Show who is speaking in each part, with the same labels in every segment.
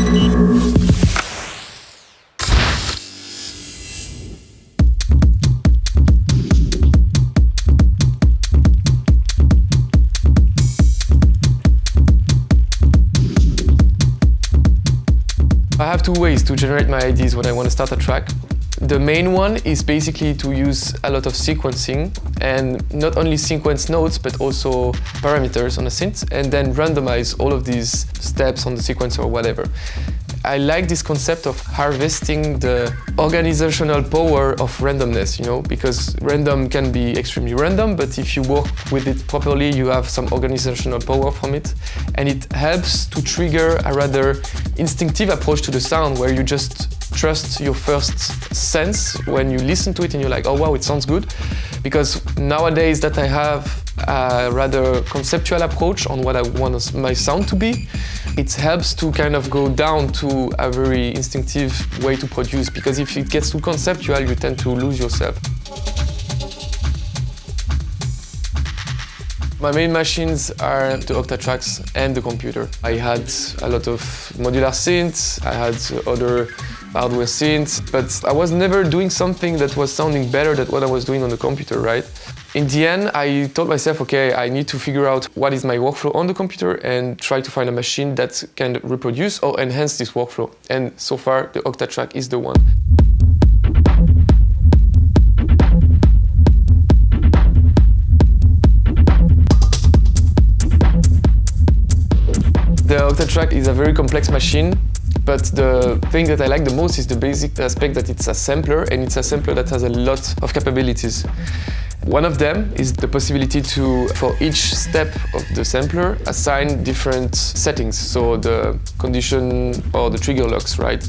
Speaker 1: I have two ways to generate my ideas when I want to start a track. The main one is basically to use a lot of sequencing and not only sequence notes but also parameters on a synth and then randomize all of these steps on the sequencer or whatever. I like this concept of harvesting the organizational power of randomness, because random can be extremely random, but if you work with it properly, you have some organizational power from it. And it helps to trigger a rather instinctive approach to the sound where you just trust your first sense when you listen to it and you're like, oh wow, it sounds good. Because nowadays that I have a rather conceptual approach on what I want my sound to be, it helps to kind of go down to a very instinctive way to produce, because if it gets too conceptual, you tend to lose yourself. My main machines are the Octatracks and the computer. I had a lot of modular synths, I had other hardware synths, but I was never doing something that was sounding better than what I was doing on the computer, right? In the end, I told myself, okay, I need to figure out what is my workflow on the computer and try to find a machine that can reproduce or enhance this workflow. And so far, the Octatrack is the one. The Octatrack is a very complex machine, but the thing that I like the most is the basic aspect that it's a sampler, and it's a sampler that has a lot of capabilities. One of them is the possibility to, for each step of the sampler, assign different settings, so the condition or the trigger locks, right?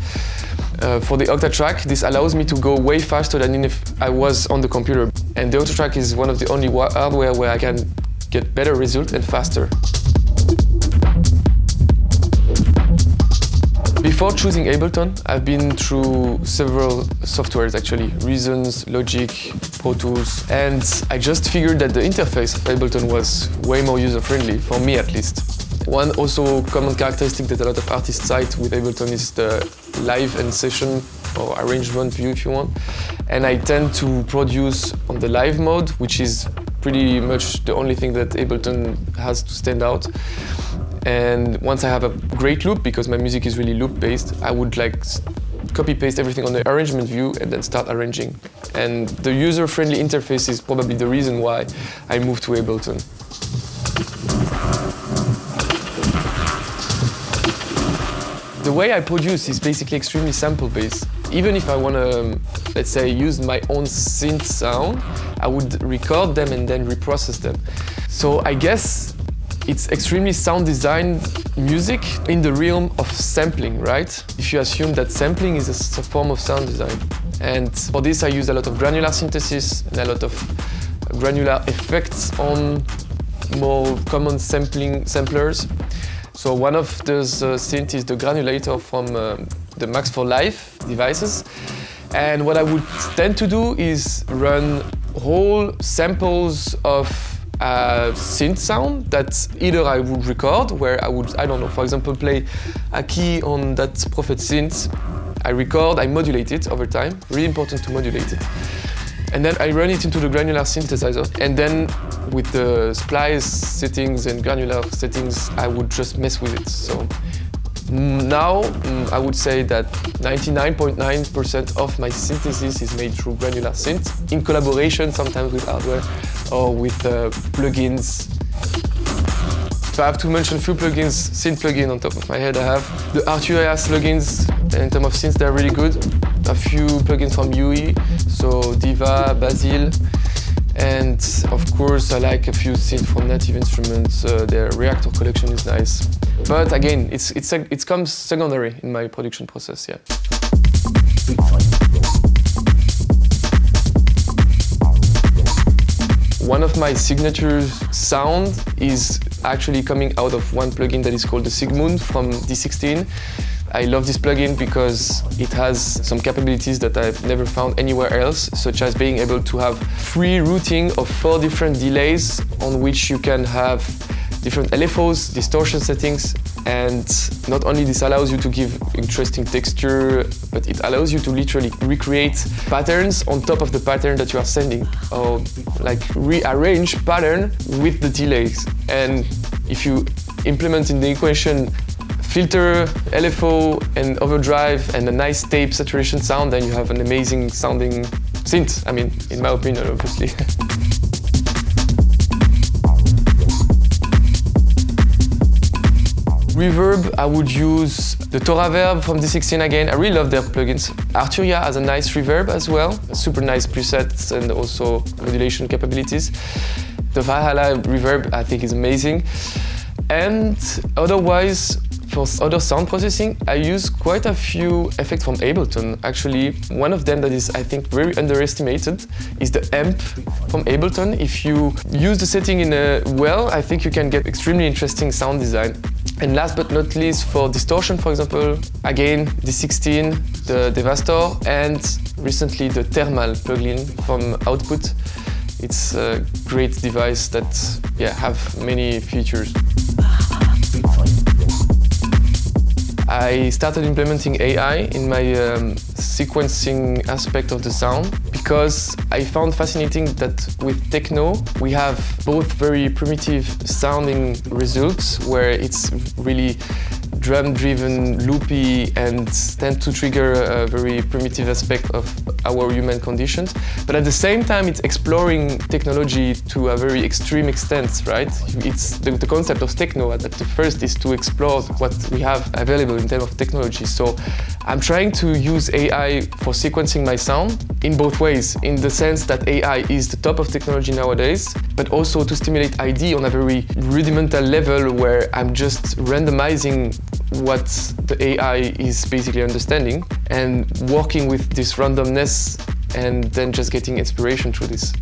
Speaker 1: For the Octatrack, this allows me to go way faster than if I was on the computer. And the Octatrack is one of the only hardware where I can get better results and faster. Before choosing Ableton, I've been through several softwares actually, Reasons, Logic, Pro Tools, and I just figured that the interface of Ableton was way more user-friendly, for me at least. One also common characteristic that a lot of artists cite with Ableton is the live and session or arrangement view if you want. And I tend to produce on the live mode, which is pretty much the only thing that Ableton has to stand out. And once I have a great loop, because my music is really loop-based, I would copy-paste everything on the arrangement view and then start arranging. And the user-friendly interface is probably the reason why I moved to Ableton. The way I produce is basically extremely sample-based. Even if I want to, let's say, use my own synth sound, I would record them and then reprocess them. So I guess it's extremely sound design music in the realm of sampling, right? If you assume that sampling is a form of sound design. And for this I use a lot of granular synthesis and a lot of granular effects on more common samplers. So one of those synths is the granulator from the Max for Life devices. And what I would tend to do is run whole samples of synth sound that either I would record, where I would, I don't know, for example, play a key on that Prophet synth. I record, I modulate it over time. Really important to modulate it. And then I run it into the granular synthesizer. And then with the splice settings and granular settings, I would just mess with it. So now I would say that 99.9% of my synthesis is made through granular synth, in collaboration sometimes with hardware or with plugins. If I have to mention a few plugins, synth plugin on top of my head, I have the Arturia plugins. In terms of synths, they're really good. A few plugins from UE, so Diva, Basil, and of course I like a few synths from Native Instruments. Their Reactor collection is nice. But again, it comes secondary in my production process, yeah. One of my signature sound is actually coming out of one plugin that is called the Sigmund from D16. I love this plugin because it has some capabilities that I've never found anywhere else, such as being able to have free routing of 4 different delays on which you can have different LFOs, distortion settings, and not only this allows you to give interesting texture, but it allows you to literally recreate patterns on top of the pattern that you are sending, or like rearrange pattern with the delays. And if you implement in the equation filter, LFO, and overdrive, and a nice tape saturation sound, then you have an amazing sounding synth. I mean, in my opinion, obviously. Reverb, I would use the Toraverb from D16 again. I really love their plugins. Arturia has a nice reverb as well, super nice presets and also modulation capabilities. The Valhalla reverb, I think, is amazing. And otherwise, for other sound processing, I use quite a few effects from Ableton. Actually, one of them that is, I think, very underestimated is the amp from Ableton. If you use the setting in well, I think you can get extremely interesting sound design. And last but not least, for distortion, for example, again, D16, the Devastor, and recently the Thermal plugin from Output. It's a great device that have many features. I started implementing AI in my sequencing aspect of the sound because I found fascinating that with techno we have both very primitive sounding results where it's really drum-driven, loopy, and tend to trigger a very primitive aspect of our human conditions. But at the same time, it's exploring technology to a very extreme extent, right? It's the concept of techno at the first is to explore what we have available in terms of technology. So I'm trying to use AI for sequencing my sound in both ways, in the sense that AI is the top of technology nowadays, but also to stimulate ID on a very rudimental level where I'm just randomizing what the AI is basically understanding and working with this randomness and then just getting inspiration through this.